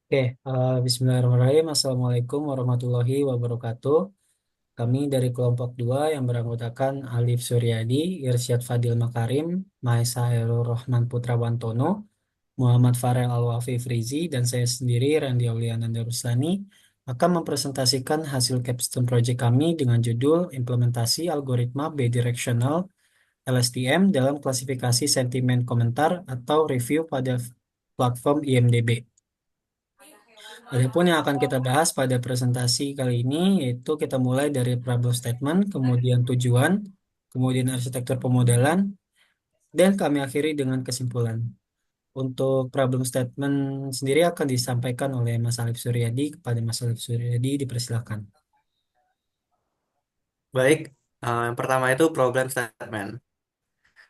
Oke, Bismillahirrahmanirrahim. Assalamualaikum warahmatullahi wabarakatuh. Kami dari kelompok 2 yang beranggotakan Alif Suryadi, Irsyad Fadil Makarim, Maesa Hairul Rahman Putra Wantono, Muhammad Farel Al-Wafi Frizi, dan saya sendiri, Randy Auliana Daruslani, akan mempresentasikan hasil capstone project kami dengan judul Implementasi Algoritma Bidirectional LSTM dalam klasifikasi sentimen komentar atau review pada platform IMDb. Adapun yang akan kita bahas pada presentasi kali ini yaitu kita mulai dari problem statement, kemudian tujuan, kemudian arsitektur pemodelan, dan kami akhiri dengan kesimpulan. Untuk problem statement sendiri akan disampaikan oleh Mas Alif Suryadi. Kepada Mas Alif Suryadi dipersilakan. Baik, yang pertama itu problem statement.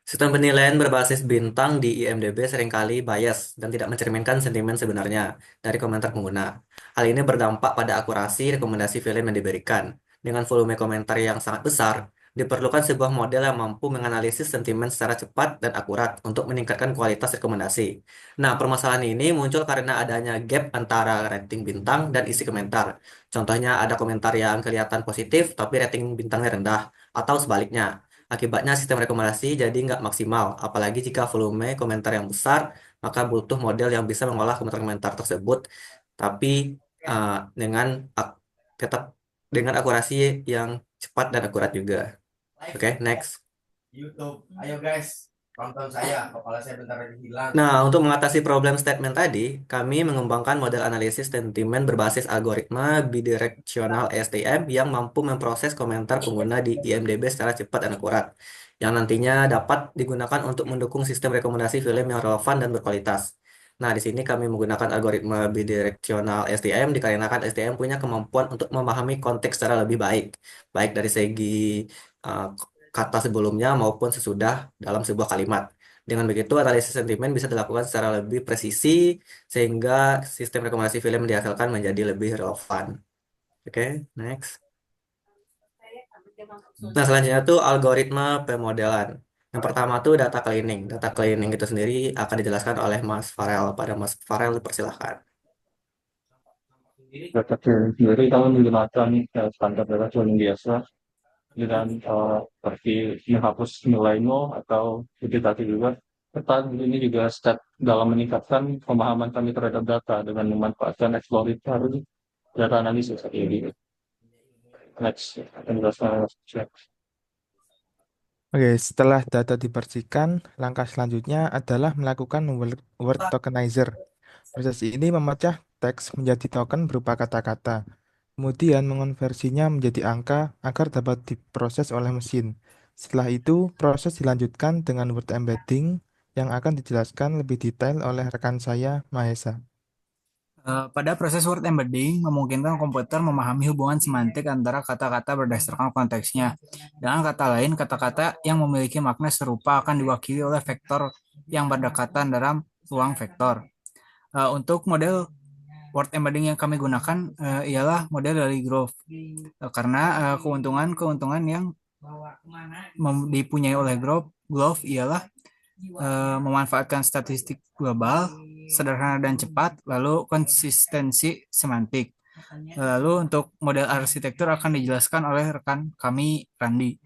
Sistem penilaian berbasis bintang di IMDb seringkali bias dan tidak mencerminkan sentimen sebenarnya dari komentar pengguna. Hal ini berdampak pada akurasi rekomendasi film yang diberikan. Dengan volume komentar yang sangat besar, diperlukan sebuah model yang mampu menganalisis sentimen secara cepat dan akurat untuk meningkatkan kualitas rekomendasi. Nah, permasalahan ini muncul karena adanya gap antara rating bintang dan isi komentar. Contohnya ada komentar yang kelihatan positif tapi rating bintangnya rendah, atau sebaliknya. Akibatnya sistem rekomendasi jadi nggak maksimal, apalagi jika volume komentar yang besar, maka butuh model yang bisa mengolah komentar-komentar tersebut, tapi uh, dengan ak- tetap dengan akurasi yang cepat dan akurat juga. Oke, next. YouTube. Ayo guys, tonton saya. Kepala saya bentar lagi hilang. Nah, untuk mengatasi problem statement tadi, kami mengembangkan model analisis sentimen berbasis algoritma bidirectional STM yang mampu memproses komentar pengguna di IMDb secara cepat dan akurat, yang nantinya dapat digunakan untuk mendukung sistem rekomendasi film yang relevan dan berkualitas. Nah, di sini kami menggunakan algoritma bidirectional STM dikarenakan STM punya kemampuan untuk memahami konteks secara lebih baik, baik dari segi uh, kata sebelumnya maupun sesudah dalam sebuah kalimat. Dengan begitu, analisis sentimen bisa dilakukan secara lebih presisi, sehingga sistem rekomendasi film yang dihasilkan menjadi lebih relevan. Oke, next. Nah, selanjutnya tuh algoritma pemodelan. Yang pertama tuh data cleaning. Data cleaning itu sendiri akan dijelaskan oleh Mas Farel. Pada Mas Farel, dipersilahkan. Data cleaning sendiri kami menggunakan standar data cleaning biasa dengan seperti menghapus nilai nol atau vegetasi juga. Serta ini juga step dalam meningkatkan pemahaman kami terhadap data dengan memanfaatkan exploratory data analisis seperti ini. Next, akan dijelaskan next. Oke, setelah data dibersihkan, langkah selanjutnya adalah melakukan word tokenizer. Proses ini memecah teks menjadi token berupa kata-kata, kemudian mengonversinya menjadi angka agar dapat diproses oleh mesin. Setelah itu, proses dilanjutkan dengan word embedding yang akan dijelaskan lebih detail oleh rekan saya, Mahesa. Pada proses word embedding, memungkinkan komputer memahami hubungan semantik antara kata-kata berdasarkan konteksnya. Dengan kata lain, kata-kata yang memiliki makna serupa akan diwakili oleh vektor yang berdekatan dalam ruang vektor. Untuk model word embedding yang kami gunakan ialah model dari Grove. Karena keuntungan-keuntungan yang dipunyai oleh Grove ialah memanfaatkan statistik global, sederhana dan cepat, lalu konsistensi semantik. Lalu untuk model arsitektur akan dijelaskan oleh rekan kami, Randi.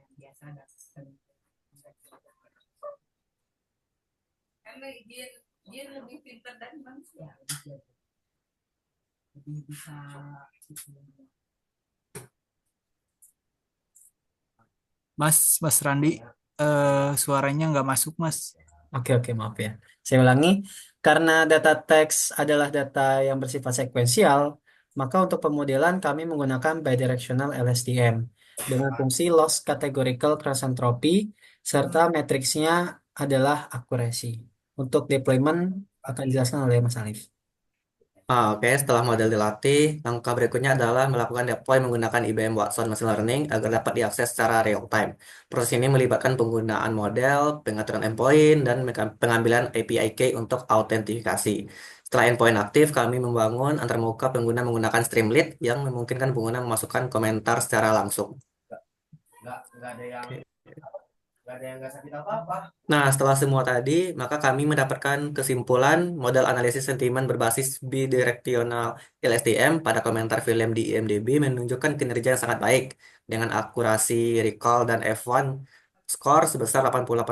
Mas Randi, suaranya nggak masuk, Mas. Oke, maaf ya. Saya ulangi, karena data teks adalah data yang bersifat sekuensial, maka untuk pemodelan kami menggunakan bidirectional LSTM dengan fungsi loss categorical cross entropy serta matriksnya adalah akurasi. Untuk deployment akan dijelaskan oleh Mas Alif. Oke, setelah model dilatih, langkah berikutnya adalah melakukan deploy menggunakan IBM Watson Machine Learning agar dapat diakses secara real time. Proses ini melibatkan penggunaan model, pengaturan endpoint, dan pengambilan API key untuk autentifikasi. Setelah endpoint aktif, kami membangun antarmuka pengguna menggunakan Streamlit yang memungkinkan pengguna memasukkan komentar secara langsung. Nggak ada yang Oke. Nah, setelah semua tadi, maka kami mendapatkan kesimpulan model analisis sentimen berbasis bidireksional LSTM pada komentar film di IMDb menunjukkan kinerja yang sangat baik dengan akurasi recall dan F1 skor sebesar 88%.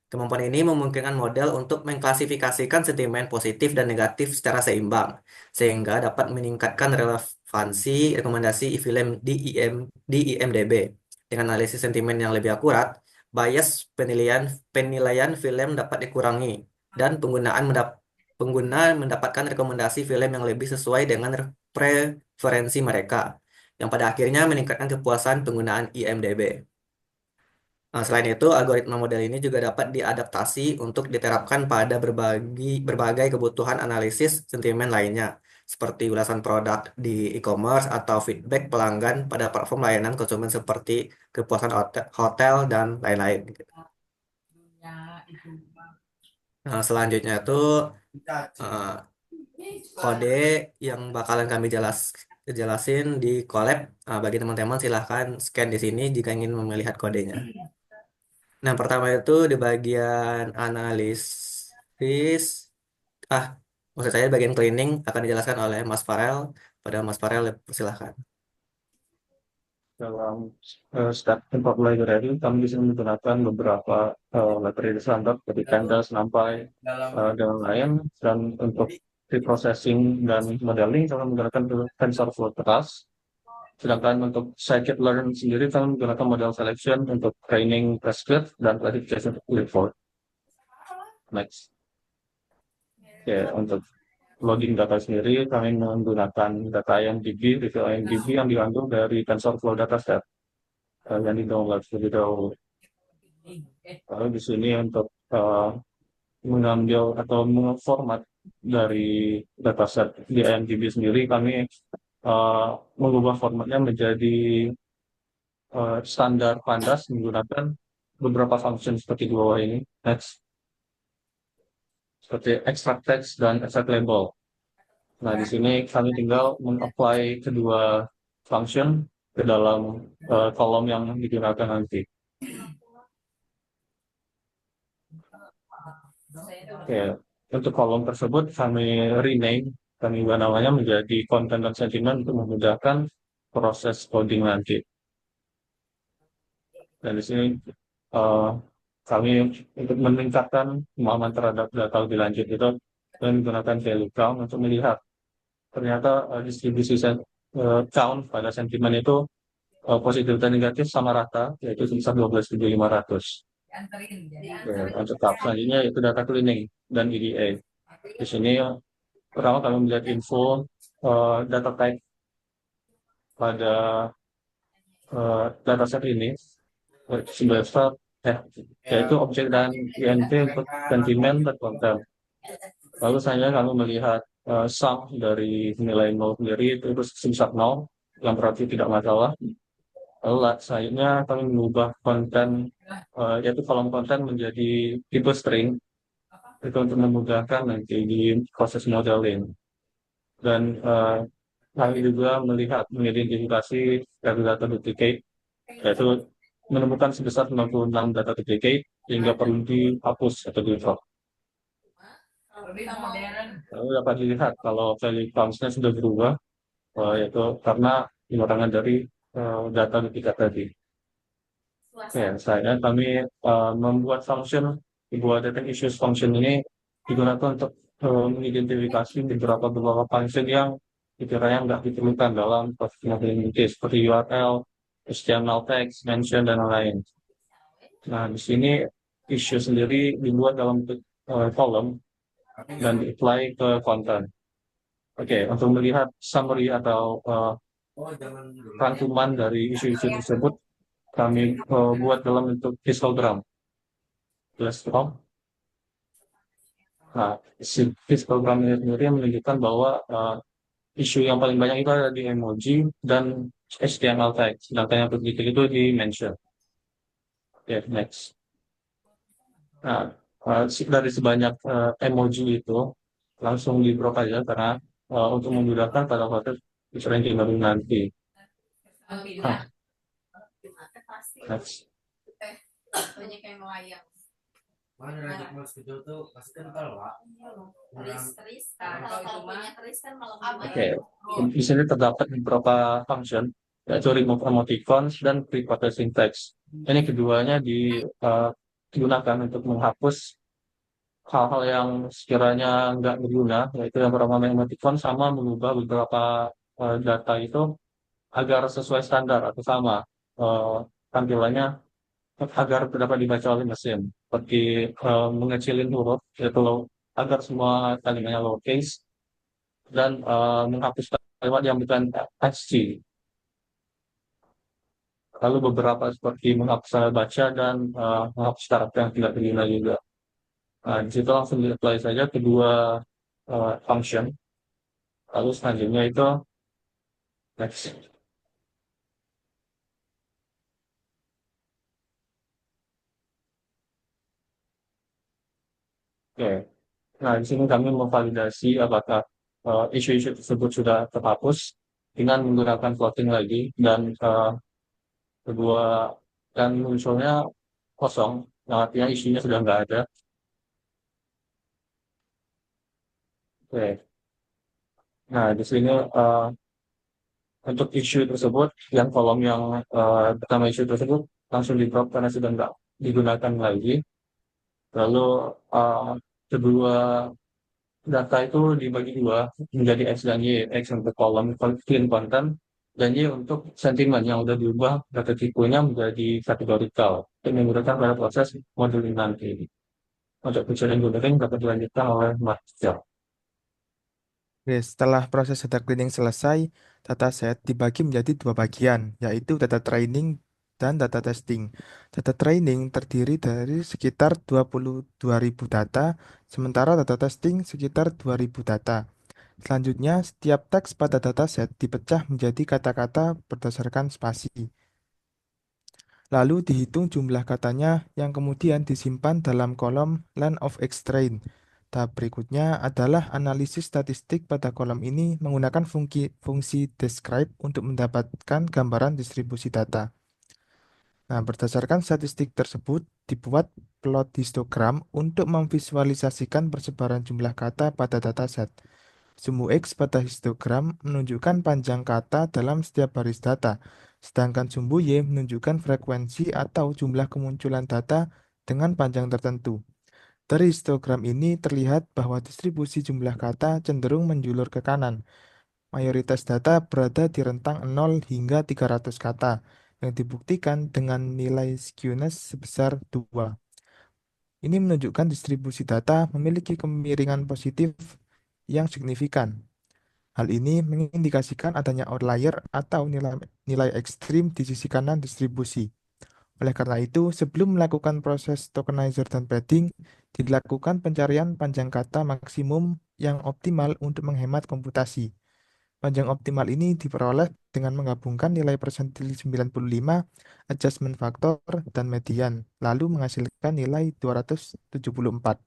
Kemampuan ini memungkinkan model untuk mengklasifikasikan sentimen positif dan negatif secara seimbang, sehingga dapat meningkatkan relevansi rekomendasi film di IMDb. Dengan analisis sentimen yang lebih akurat, bias penilaian film dapat dikurangi dan pengguna mendapatkan rekomendasi film yang lebih sesuai dengan preferensi mereka, yang pada akhirnya meningkatkan kepuasan penggunaan IMDb. Nah, selain itu, algoritma model ini juga dapat diadaptasi untuk diterapkan pada berbagai kebutuhan analisis sentimen lainnya, seperti ulasan produk di e-commerce atau feedback pelanggan pada platform layanan konsumen seperti kepuasan hotel dan lain-lain. Nah, selanjutnya itu eh, kode yang bakalan kami jelasin di collab. Bagi teman-teman silahkan scan di sini jika ingin melihat kodenya. Nah, pertama itu di bagian analisis, ah, maksud saya bagian cleaning akan dijelaskan oleh Mas Farel. Pada Mas Farel, silahkan. Dalam step tempat library, kami bisa menggunakan beberapa library standar seperti pandas, numpy, dan lain. Dan untuk reprocessing dan modeling, kami menggunakan TensorFlow keras. Sedangkan untuk scikit-learn sendiri, kami menggunakan model selection untuk training prescript dan classification report. Next. Oke, untuk loading data sendiri, kami menggunakan data IMDb, reveal IMDb yang diambil dari TensorFlow dataset yang di-download terlebih dahulu. Lalu di sini untuk mengambil atau menformat dari dataset di IMDb sendiri, kami mengubah formatnya menjadi standar pandas menggunakan beberapa function seperti di bawah ini. Next. Seperti extract text dan extract label. Nah, di sini kami tinggal mengapply kedua function ke dalam kolom yang digunakan nanti. Oke, untuk kolom tersebut kami rename, kami ubah namanya menjadi content dan sentimen untuk memudahkan proses coding nanti. Dan di sini kami untuk meningkatkan pemahaman terhadap data lebih lanjut itu dan menggunakan value count untuk melihat ternyata distribusi count pada sentimen itu positif dan negatif sama rata, yaitu sebesar 12.500. Untuk tahap selanjutnya yaitu data cleaning dan EDA. Di sini pertama kami melihat info data type pada dataset ini sebesar yaitu objek dan INT untuk sentimen dan konten. Lalu selanjutnya kami melihat sum dari nilai 0 sendiri itu sebesar 0 yang berarti tidak masalah. Lalu selanjutnya kami mengubah konten yaitu kolom konten menjadi tipe string itu untuk memudahkan nanti di proses modeling. Dan kami juga mengidentifikasi data duplicate, yaitu menemukan sebesar 96 data duplicate hingga perlu dihapus atau di-drop. Lalu dapat dilihat kalau value counts-nya sudah berubah, yaitu karena pengurangan dari data duplicate tadi. Oke, saya kami membuat function, sebuah data issues function ini digunakan untuk mengidentifikasi beberapa function yang dikiranya nggak diperlukan dalam proses modeling seperti URL, HTML text, mention, dan lain-lain. Nah, di sini issue sendiri dibuat dalam kolom dan di-apply ke konten. Oke, untuk melihat summary atau rangkuman dari isu-isu tersebut, kami buat dalam bentuk histogram. Nah, histogram ini sendiri menunjukkan bahwa isu yang paling banyak itu ada di emoji dan HTML tag, sedangkan yang begitu itu di mention. Oke, next. Nah, dari sebanyak emoji itu langsung di drop aja karena untuk memudahkan pada proses ranking baru nanti. Nah, next. Oke, di sini terdapat beberapa function, yaitu remove emoticons dan pre-processing text. Ini keduanya digunakan untuk menghapus hal-hal yang sekiranya nggak berguna, yaitu yang pertama emoticon sama mengubah beberapa data itu agar sesuai standar atau sama eh, tampilannya agar dapat dibaca oleh mesin. Seperti mengecilin huruf, yaitu agar semua kalimatnya lowercase dan menghapus kalimat yang bukan HC. Lalu beberapa seperti menghapus tanda baca dan menghapus karakter yang tidak berguna juga. Nah, di situ langsung di-apply saja kedua function. Lalu selanjutnya itu next. Oke. Nah, di sini kami memvalidasi apakah isu-isu tersebut sudah terhapus dengan menggunakan plotting lagi dan kedua dan munculnya kosong, yang artinya isunya sudah nggak ada. Oke. Nah, di sini untuk isu tersebut, yang kolom yang pertama isu tersebut langsung di drop karena sudah nggak digunakan lagi. Lalu uh, kedua data itu dibagi dua menjadi X dan Y. X untuk kolom clean content dan Y untuk sentimen yang udah diubah data tipenya menjadi kategorikal. Ini menggunakan pada proses modeling nanti. Untuk feature engineering dapat dilanjutkan oleh Mas Jal. Oke, setelah proses data cleaning selesai, dataset dibagi menjadi dua bagian, yaitu data training dan data testing. Data training terdiri dari sekitar 22.000 data, sementara data testing sekitar 2.000 data. Selanjutnya, setiap teks pada dataset dipecah menjadi kata-kata berdasarkan spasi. Lalu dihitung jumlah katanya yang kemudian disimpan dalam kolom len of X-train. Tahap berikutnya adalah analisis statistik pada kolom ini menggunakan fungsi describe untuk mendapatkan gambaran distribusi data. Nah, berdasarkan statistik tersebut, dibuat plot histogram untuk memvisualisasikan persebaran jumlah kata pada dataset. Sumbu X pada histogram menunjukkan panjang kata dalam setiap baris data, sedangkan sumbu Y menunjukkan frekuensi atau jumlah kemunculan data dengan panjang tertentu. Dari histogram ini terlihat bahwa distribusi jumlah kata cenderung menjulur ke kanan. Mayoritas data berada di rentang 0 hingga 300 kata, yang dibuktikan dengan nilai skewness sebesar 2. Ini menunjukkan distribusi data memiliki kemiringan positif yang signifikan. Hal ini mengindikasikan adanya outlier atau nilai ekstrim di sisi kanan distribusi. Oleh karena itu, sebelum melakukan proses tokenizer dan padding, dilakukan pencarian panjang kata maksimum yang optimal untuk menghemat komputasi. Panjang optimal ini diperoleh dengan menggabungkan nilai persentil 95, adjustment factor, dan median, lalu menghasilkan nilai 274.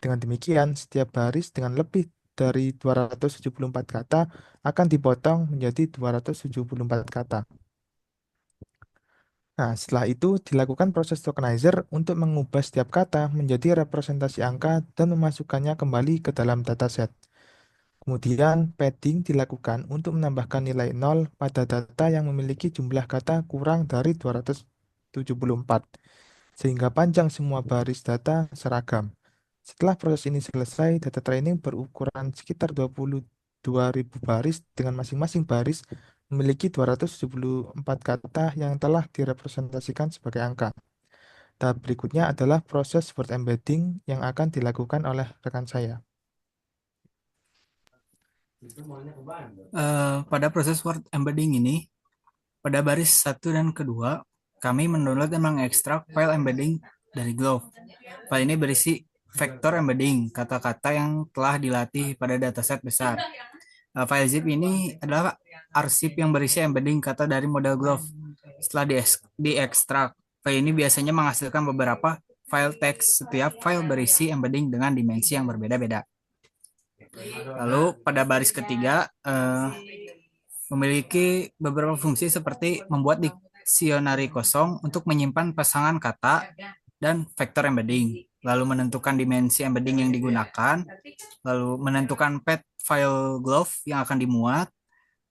Dengan demikian, setiap baris dengan lebih dari 274 kata akan dipotong menjadi 274 kata. Nah, setelah itu dilakukan proses tokenizer untuk mengubah setiap kata menjadi representasi angka dan memasukkannya kembali ke dalam dataset. Kemudian, padding dilakukan untuk menambahkan nilai 0 pada data yang memiliki jumlah kata kurang dari 274, sehingga panjang semua baris data seragam. Setelah proses ini selesai, data training berukuran sekitar 22.000 baris dengan masing-masing baris memiliki 274 kata yang telah direpresentasikan sebagai angka. Tahap berikutnya adalah proses word embedding yang akan dilakukan oleh rekan saya. Pada proses word embedding ini, pada baris 1 dan kedua, kami mendownload dan mengekstrak file embedding dari Glove. File ini berisi vektor embedding, kata-kata yang telah dilatih pada dataset besar. File zip ini adalah arsip yang berisi embedding kata dari model Glove. Setelah diekstrak, file ini biasanya menghasilkan beberapa file teks. Setiap file berisi embedding dengan dimensi yang berbeda-beda. Lalu pada baris ketiga memiliki beberapa fungsi seperti membuat dictionary kosong untuk menyimpan pasangan kata dan vektor embedding, lalu menentukan dimensi embedding yang digunakan, lalu menentukan path file glove yang akan dimuat,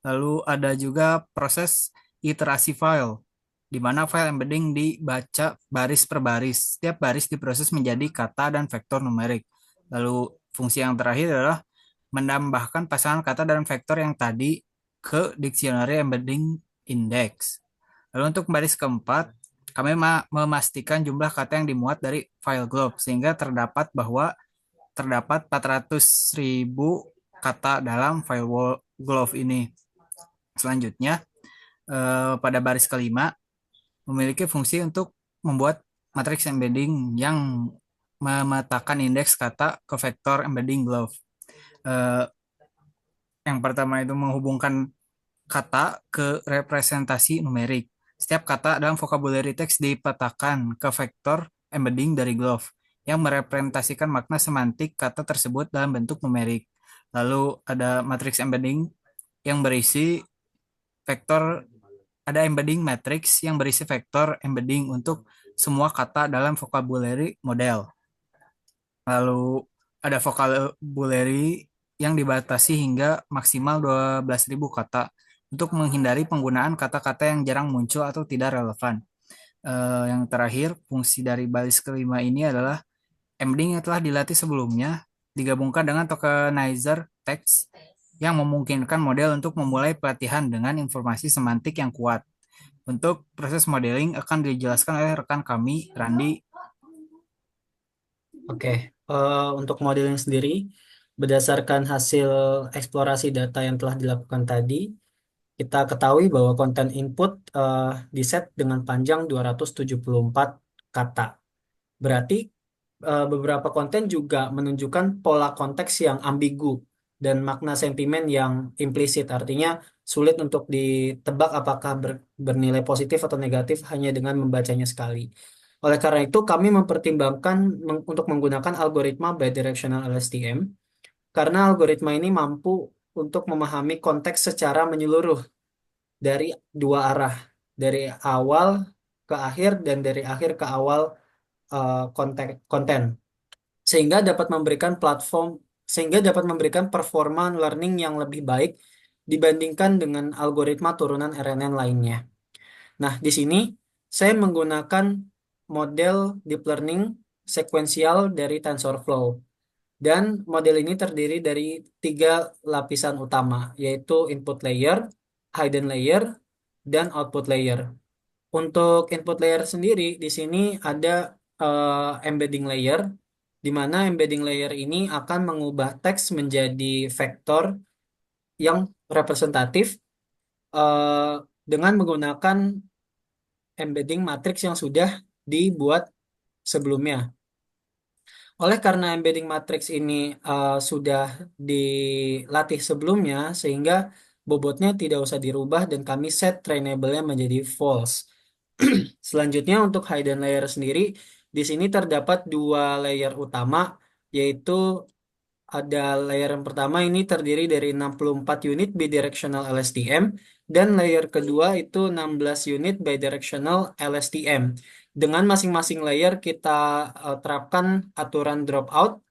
lalu ada juga proses iterasi file, di mana file embedding dibaca baris per baris. Setiap baris diproses menjadi kata dan vektor numerik. Lalu fungsi yang terakhir adalah menambahkan pasangan kata dan vektor yang tadi ke dictionary embedding index. Lalu untuk baris keempat, kami memastikan jumlah kata yang dimuat dari file globe sehingga terdapat 400.000 kata dalam file globe ini. Selanjutnya, pada baris kelima memiliki fungsi untuk membuat matriks embedding yang memetakan indeks kata ke vektor embedding glove. Yang pertama itu menghubungkan kata ke representasi numerik. Setiap kata dalam vocabulary text dipetakan ke vektor embedding dari glove yang merepresentasikan makna semantik kata tersebut dalam bentuk numerik. Lalu ada matriks embedding yang berisi vektor, ada embedding matrix yang berisi vektor embedding untuk semua kata dalam vocabulary model. Lalu ada vocabulary yang dibatasi hingga maksimal 12.000 kata untuk menghindari penggunaan kata-kata yang jarang muncul atau tidak relevan. Yang terakhir, fungsi dari baris kelima ini adalah embedding yang telah dilatih sebelumnya digabungkan dengan tokenizer text yang memungkinkan model untuk memulai pelatihan dengan informasi semantik yang kuat. Untuk proses modeling akan dijelaskan oleh rekan kami, Randi. Oke, untuk modeling sendiri, berdasarkan hasil eksplorasi data yang telah dilakukan tadi, kita ketahui bahwa konten input diset dengan panjang 274 kata. Berarti beberapa konten juga menunjukkan pola konteks yang ambigu dan makna sentimen yang implisit. Artinya sulit untuk ditebak apakah bernilai positif atau negatif hanya dengan membacanya sekali. Oleh karena itu, kami mempertimbangkan untuk menggunakan algoritma bidirectional LSTM karena algoritma ini mampu untuk memahami konteks secara menyeluruh dari dua arah, dari awal ke akhir dan dari akhir ke awal konten, sehingga dapat memberikan performa learning yang lebih baik dibandingkan dengan algoritma turunan RNN lainnya. Nah, di sini saya menggunakan model deep learning sekuensial dari TensorFlow. Dan model ini terdiri dari 3 lapisan utama, yaitu input layer, hidden layer, dan output layer. Untuk input layer sendiri, di sini ada embedding layer, di mana embedding layer ini akan mengubah teks menjadi vektor yang representatif eh, dengan menggunakan embedding matrix yang sudah dibuat sebelumnya. Oleh karena embedding matrix ini sudah dilatih sebelumnya, sehingga bobotnya tidak usah dirubah dan kami set trainable-nya menjadi false. Selanjutnya untuk hidden layer sendiri, di sini terdapat 2 layer utama, yaitu ada layer yang pertama ini terdiri dari 64 unit bidirectional LSTM, dan layer kedua itu 16 unit bidirectional LSTM. Dengan masing-masing layer kita terapkan aturan dropout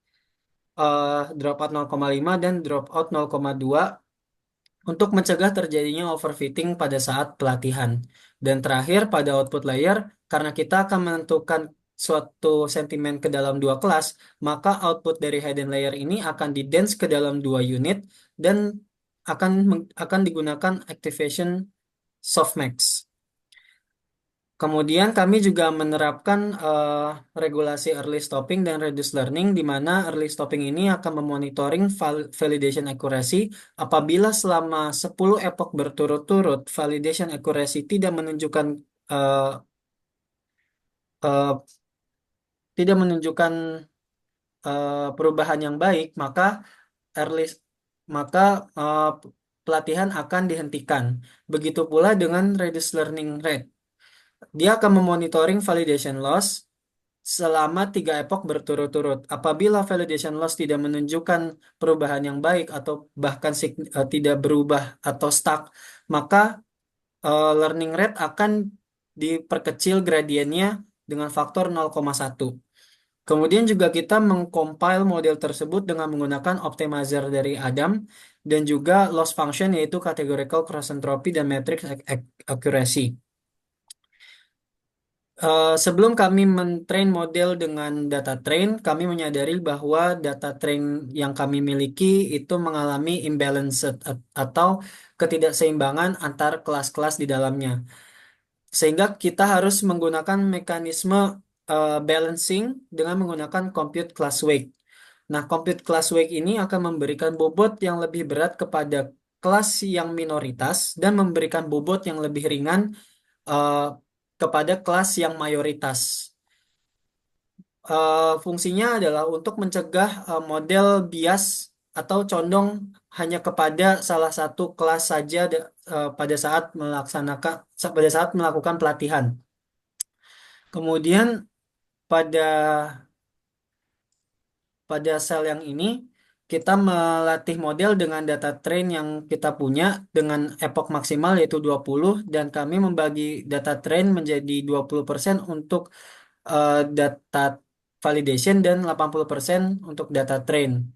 0,5 dan dropout 0,2 untuk mencegah terjadinya overfitting pada saat pelatihan. Dan terakhir pada output layer, karena kita akan menentukan suatu sentimen ke dalam 2 kelas, maka output dari hidden layer ini akan di-dense ke dalam 2 unit dan akan digunakan activation softmax. Kemudian kami juga menerapkan regulasi early stopping dan reduced learning, di mana early stopping ini akan memonitoring validation accuracy apabila selama 10 epoch berturut-turut validation accuracy eh, eh, tidak menunjukkan perubahan yang baik, early maka eh, pelatihan akan dihentikan. Begitu pula dengan reduced learning rate. Dia akan memonitoring validation loss selama 3 epoch berturut-turut. Apabila validation loss tidak menunjukkan perubahan yang baik atau bahkan tidak berubah atau stuck, maka learning rate akan diperkecil gradiennya dengan faktor 0,1. Kemudian juga kita mengcompile model tersebut dengan menggunakan optimizer dari Adam dan juga loss function yaitu categorical cross entropy dan matrix accuracy. Sebelum kami mentrain model dengan data train, kami menyadari bahwa data train yang kami miliki itu mengalami imbalance atau ketidakseimbangan antar kelas-kelas di dalamnya. Sehingga kita harus menggunakan mekanisme balancing dengan menggunakan compute class weight. Nah, compute class weight ini akan memberikan bobot yang lebih berat kepada kelas yang minoritas dan memberikan bobot yang lebih ringan eh, kepada kelas yang mayoritas. Fungsinya adalah untuk mencegah model bias atau condong hanya kepada salah satu kelas saja pada saat melakukan pelatihan. Kemudian pada pada sel yang ini kita melatih model dengan data train yang kita punya dengan epoch maksimal yaitu 20 dan kami membagi data train menjadi 20% untuk data validation dan 80% untuk data train.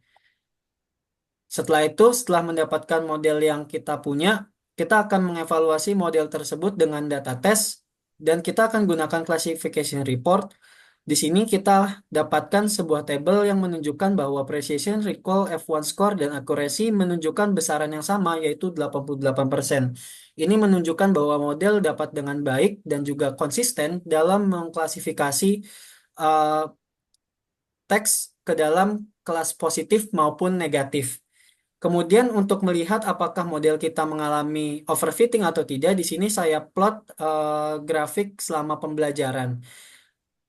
Setelah itu, setelah mendapatkan model yang kita punya, kita akan mengevaluasi model tersebut dengan data test dan kita akan gunakan classification report. Di sini kita dapatkan sebuah tabel yang menunjukkan bahwa precision, recall, F1 score, dan accuracy menunjukkan besaran yang sama yaitu 88%. Ini menunjukkan bahwa model dapat dengan baik dan juga konsisten dalam mengklasifikasi uh, teks ke dalam kelas positif maupun negatif. Kemudian untuk melihat apakah model kita mengalami overfitting atau tidak, di sini saya plot grafik selama pembelajaran.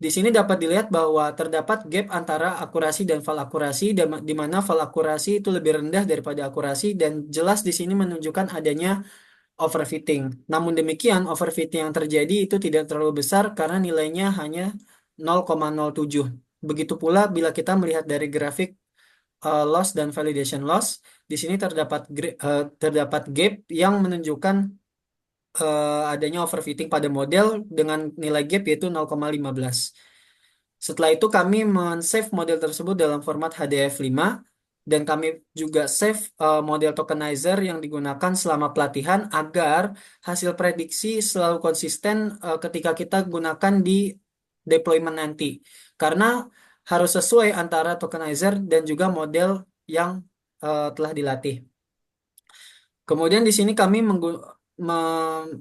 Di sini dapat dilihat bahwa terdapat gap antara akurasi dan fal akurasi, di mana fal akurasi itu lebih rendah daripada akurasi dan jelas di sini menunjukkan adanya overfitting. Namun demikian, overfitting yang terjadi itu tidak terlalu besar karena nilainya hanya 0,07. Begitu pula bila kita melihat dari grafik loss dan validation loss, di sini terdapat gap yang menunjukkan adanya overfitting pada model dengan nilai gap yaitu 0,15. Setelah itu kami men-save model tersebut dalam format HDF5 dan kami juga save model tokenizer yang digunakan selama pelatihan agar hasil prediksi selalu konsisten ketika kita gunakan di deployment nanti. Karena harus sesuai antara tokenizer dan juga model yang telah dilatih. Kemudian di sini kami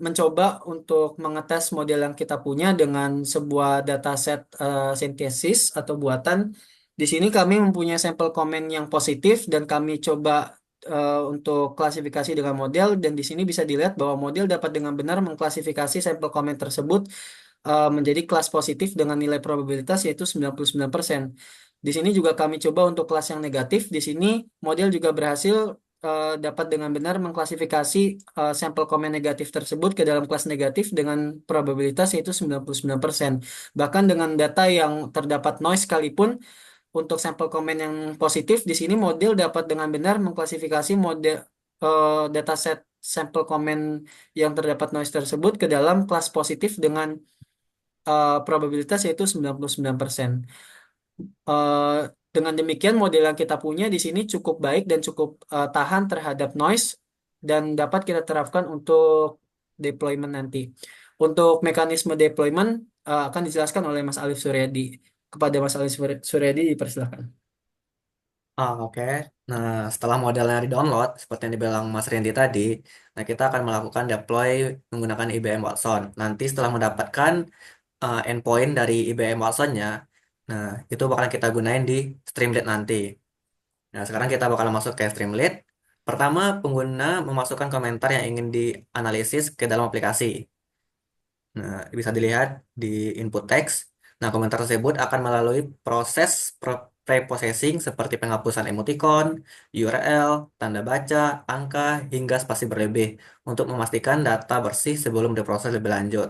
mencoba untuk mengetes model yang kita punya dengan sebuah dataset sintesis atau buatan. Di sini kami mempunyai sampel komen yang positif dan kami coba untuk klasifikasi dengan model dan di sini bisa dilihat bahwa model dapat dengan benar mengklasifikasi sampel komen tersebut menjadi kelas positif dengan nilai probabilitas yaitu 99%. Di sini juga kami coba untuk kelas yang negatif. Di sini model juga berhasil dapat dengan benar mengklasifikasi sampel komen negatif tersebut ke dalam kelas negatif dengan probabilitas yaitu 99%. Bahkan dengan data yang terdapat noise sekalipun untuk sampel komen yang positif di sini model dapat dengan benar mengklasifikasi model dataset sampel komen yang terdapat noise tersebut ke dalam kelas positif dengan probabilitas yaitu 99%. Eh, dengan demikian model yang kita punya di sini cukup baik dan cukup tahan terhadap noise dan dapat kita terapkan untuk deployment nanti. Untuk mekanisme deployment akan dijelaskan oleh Mas Alif Suryadi. Kepada Mas Alif Suryadi dipersilakan. Oke. Nah, setelah modelnya di-download, seperti yang dibilang Mas Randy tadi, nah kita akan melakukan deploy menggunakan IBM Watson. Nanti setelah mendapatkan endpoint dari IBM Watson-nya, nah itu bakal kita gunain di Streamlit nanti. Nah, sekarang kita bakal masuk ke Streamlit. Pertama, pengguna memasukkan komentar yang ingin dianalisis ke dalam aplikasi. Nah, bisa dilihat di input text. Nah, komentar tersebut akan melalui proses preprocessing seperti penghapusan emoticon, URL, tanda baca, angka, hingga spasi berlebih untuk memastikan data bersih sebelum diproses lebih lanjut.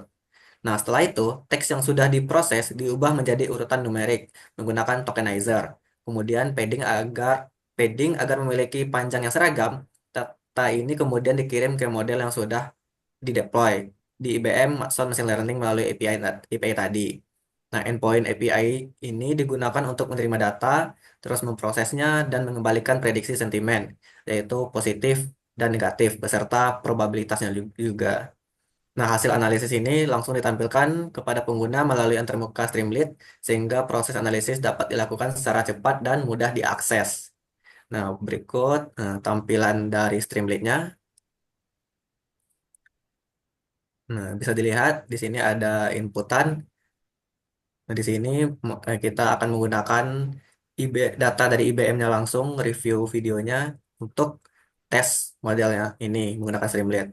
Nah, setelah itu, teks yang sudah diproses diubah menjadi urutan numerik menggunakan tokenizer. Kemudian padding agar memiliki panjang yang seragam. Data ini kemudian dikirim ke model yang sudah dideploy. di IBM soal machine learning melalui API tadi. Nah, endpoint API ini digunakan untuk menerima data, terus memprosesnya dan mengembalikan prediksi sentimen, yaitu positif dan negatif, beserta probabilitasnya juga. Nah, hasil analisis ini langsung ditampilkan kepada pengguna melalui antarmuka Streamlit, sehingga proses analisis dapat dilakukan secara cepat dan mudah diakses. Nah, berikut tampilan dari Streamlit-nya. Nah, bisa dilihat di sini ada inputan. Nah, di sini kita akan menggunakan data dari IBM-nya langsung, review videonya untuk tes modelnya ini menggunakan Streamlit.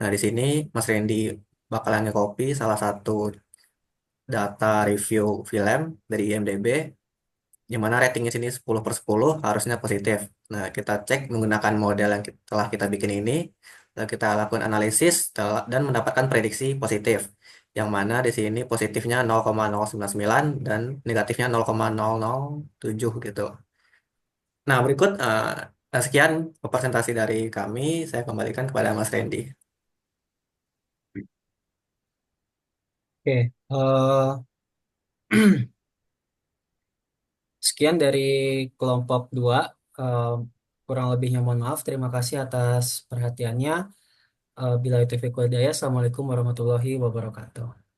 Nah, di sini Mas Randy bakalan nge-copy salah satu data review film dari IMDb, yang mana ratingnya sini 10/10 harusnya positif. Nah, kita cek menggunakan model yang telah kita bikin ini, lalu kita lakukan analisis dan mendapatkan prediksi positif, yang mana di sini positifnya 0,099 dan negatifnya 0,007 gitu. Nah, berikut sekian presentasi dari kami. Saya kembalikan kepada Mas Randy. Oke, sekian dari kelompok 2. Eh, kurang lebihnya mohon maaf. Terima kasih atas perhatiannya. Bila itu Assalamualaikum warahmatullahi wabarakatuh.